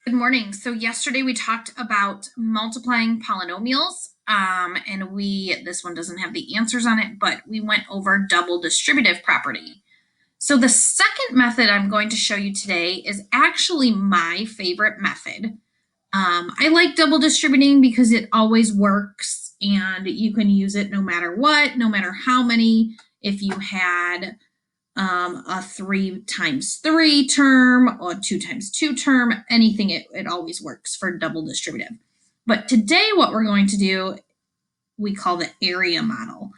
Good morning. So yesterday we talked about multiplying polynomials, and this one doesn't have the answers on it, but we went over double distributive property. So the second method I'm going to show you today is actually my favorite method. I like double distributing because it always works and you can use it no matter what, no matter how many. If you had a 3 times 3 term or 2 times 2 term, anything, it always works for double distributive. But today what we're going to do, we call the area model.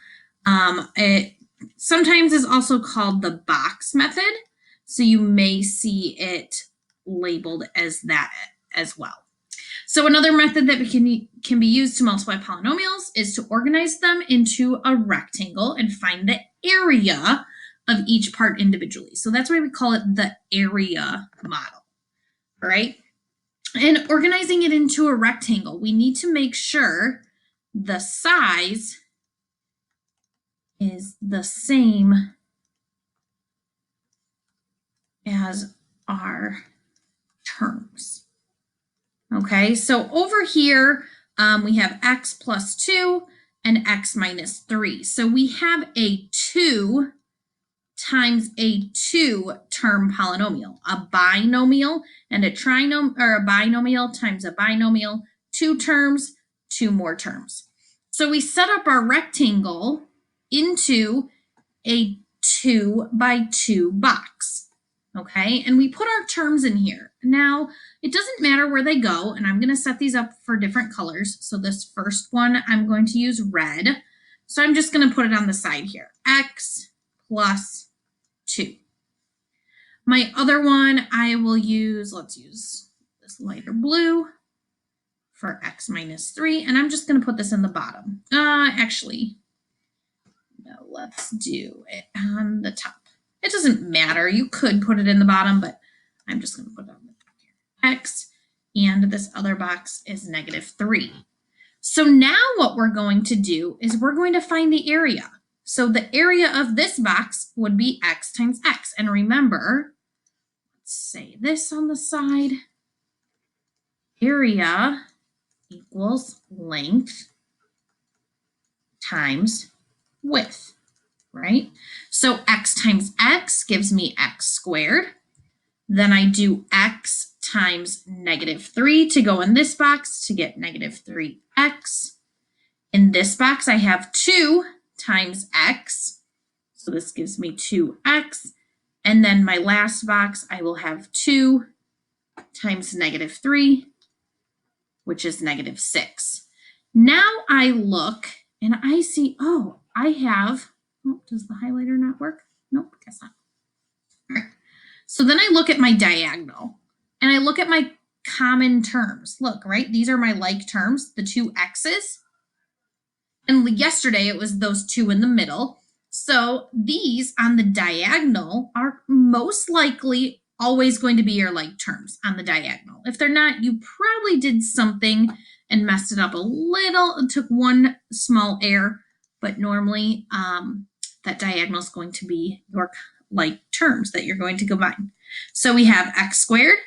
It sometimes is also called the box method. So you may see it labeled as that as well. So another method that can be used to multiply polynomials is to organize them into a rectangle and find the area of each part individually. So that's why we call it the area model, all right? And organizing it into a rectangle, we need to make sure the size is the same as our terms. Okay, so over here, we have x plus 2 and x minus 3. So we have a 2 times a 2-term polynomial, a binomial and a trinomial, or a binomial times a binomial, 2 terms, 2 more terms. So we set up our rectangle into a 2 by 2 box. Okay, and we put our terms in here. Now, it doesn't matter where they go, and I'm going to set these up for different colors. So this first one, I'm going to use red. So I'm just going to put it on the side here, x plus 2. My other one, I will use, let's use this lighter blue for x minus 3, and I'm just going to put this in the bottom. Actually, no, let's do it on the top. It doesn't matter. You could put it in the bottom, but I'm just going to put it on the top here. X, and this other box is -3. So now what we're going to do is we're going to find the area. So the area of this box would be x times x. And remember, let's say this on the side, area equals length times width. Right? So x times x gives me x squared. Then I do x times -3 to go in this box to get -3x. In this box, I have 2 times x. So this gives me 2x. And then my last box, I will have 2 times -3, which is -6. Now I look and I see, oh, I have, oh, does the highlighter not work? Nope, guess not. All right. So then I look at my diagonal and I look at my common terms. Look, right? These are my like terms, the 2 x's. And yesterday it was those 2 in the middle. So these on the diagonal are most likely always going to be your like terms on the diagonal. If they're not, you probably did something and messed it up a little, took one small error, but normally that diagonal is going to be your like terms that you're going to combine. So we have x squared,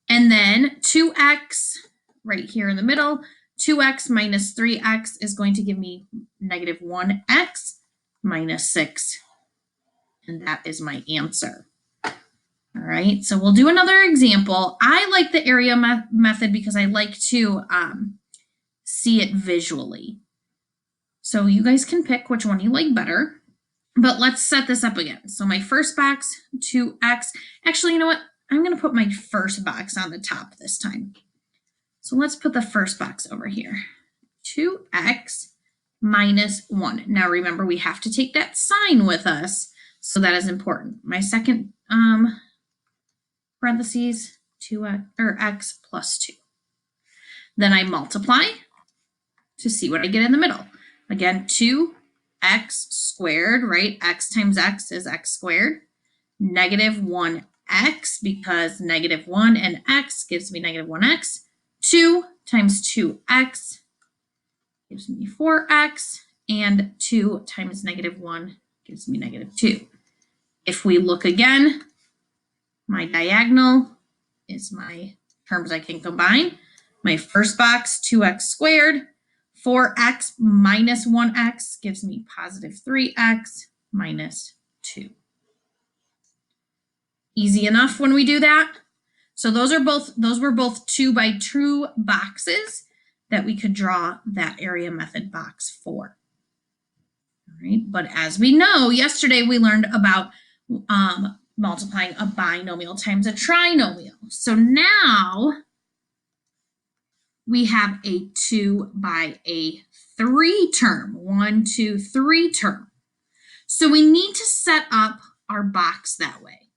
and then 2x right here in the middle. 2x minus 3x is going to give me -1x minus 6, and that is my answer. All right, so we'll do another example. I like the area method because I like to see it visually. So you guys can pick which one you like better, but let's set this up again. So my first box, 2x. Actually, you know what? I'm going to put my first box on the top this time. So let's put the first box over here. 2x minus 1. Now remember, we have to take that sign with us, so that is important. My second parentheses, 2x, or x plus 2. Then I multiply to see what I get in the middle. Again, 2x squared, right? X times x is x squared. -1x, because -1 and x gives me -1x. 2 times 2x gives me 4x, and 2 times -1 gives me -2. If we look again, my diagonal is my terms I can combine. My first box, 2x squared, 4x minus 1x gives me positive 3x minus 2. Easy enough when we do that. So those were both 2 by 2 boxes that we could draw that area method box for. All right, but as we know, yesterday we learned about multiplying a binomial times a trinomial. So now we have a 2 by a 3 term, 1, 2, 3 term. So we need to set up our box that way.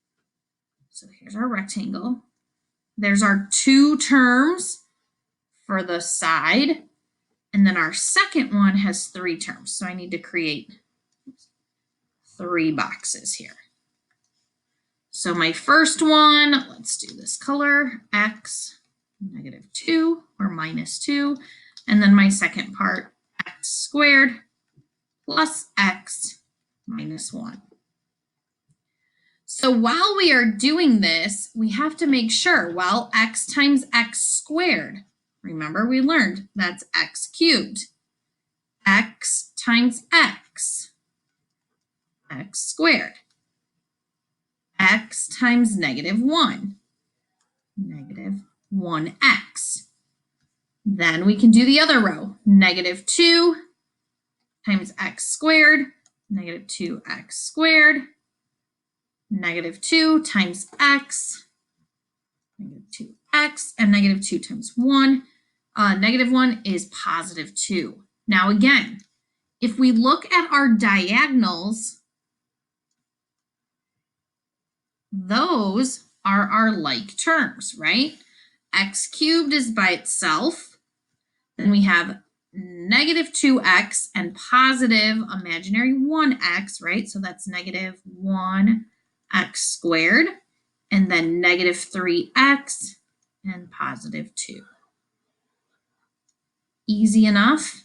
So here's our rectangle. There's our 2 terms for the side. And then our second one has 3 terms. So I need to create 3 boxes here. So my first one, let's do this color, x negative 2 or minus 2. And then my second part, x squared plus x minus 1. So while we are doing this, we have to make sure, well, x times x squared. Remember, we learned that's x cubed. X times x squared. X times negative 1, negative 1x. Then we can do the other row, negative 2 times x squared, negative 2x squared, negative 2 times x, negative 2x, and negative 2 times 1. Negative 1 is positive 2. Now again, if we look at our diagonals, those are our like terms, right? X cubed is by itself. Then we have negative 2x and positive imaginary 1x, right? So that's negative 1x squared. And then negative 3x and positive 2. Easy enough.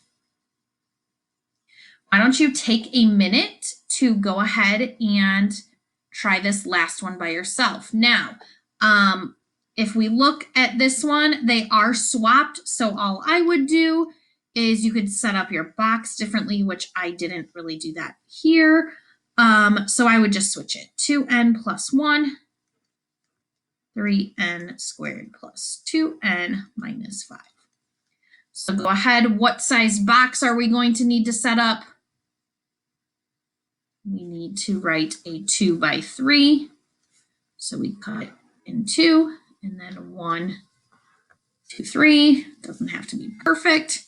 Why don't you take a minute to go ahead and try this last one by yourself. Now, if we look at this one, they are swapped. So all I would do is you could set up your box differently, which I didn't really do that here. So I would just switch it. 2n plus 1, 3n squared plus 2n minus 5. So go ahead. What size box are we going to need to set up? We need to write a 2 by 3. So we cut it in 2 and then 1, 2, 3. Doesn't have to be perfect.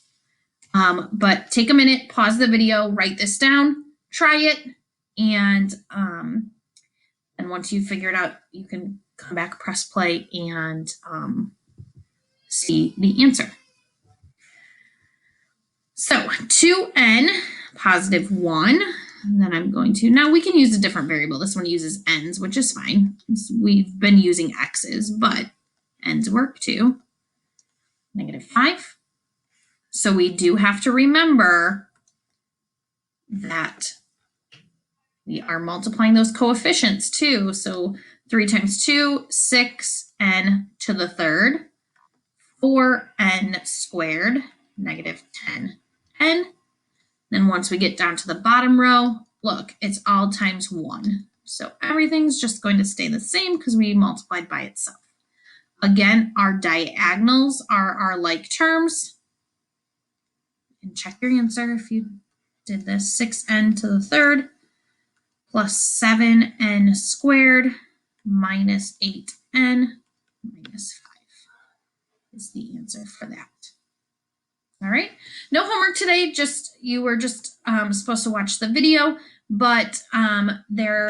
But take a minute, pause the video, write this down, try it. And once you figure it out, you can come back, press play, and see the answer. So 2n positive 1. And then I'm going to, now we can use a different variable. This one uses n's, which is fine. We've been using x's, but n's work too. Negative 5. So we do have to remember that we are multiplying those coefficients too. So 3 times 2, 6n to the third, 4n squared, negative 10n. Then once we get down to the bottom row, look, it's all times 1. So everything's just going to stay the same because we multiplied by itself. Again, our diagonals are our like terms. And check your answer if you did this. 6n to the third plus 7n squared minus 8n minus 5 is the answer for that. All right, no homework today, you were just supposed to watch the video, but there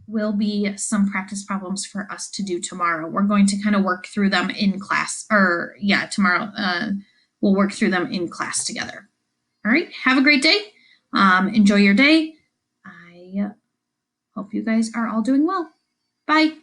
will be some practice problems for us to do tomorrow. We're going to kind of work through them in class, or yeah, tomorrow we'll work through them in class together. All right, have a great day. Enjoy your day. I hope you guys are all doing well. Bye.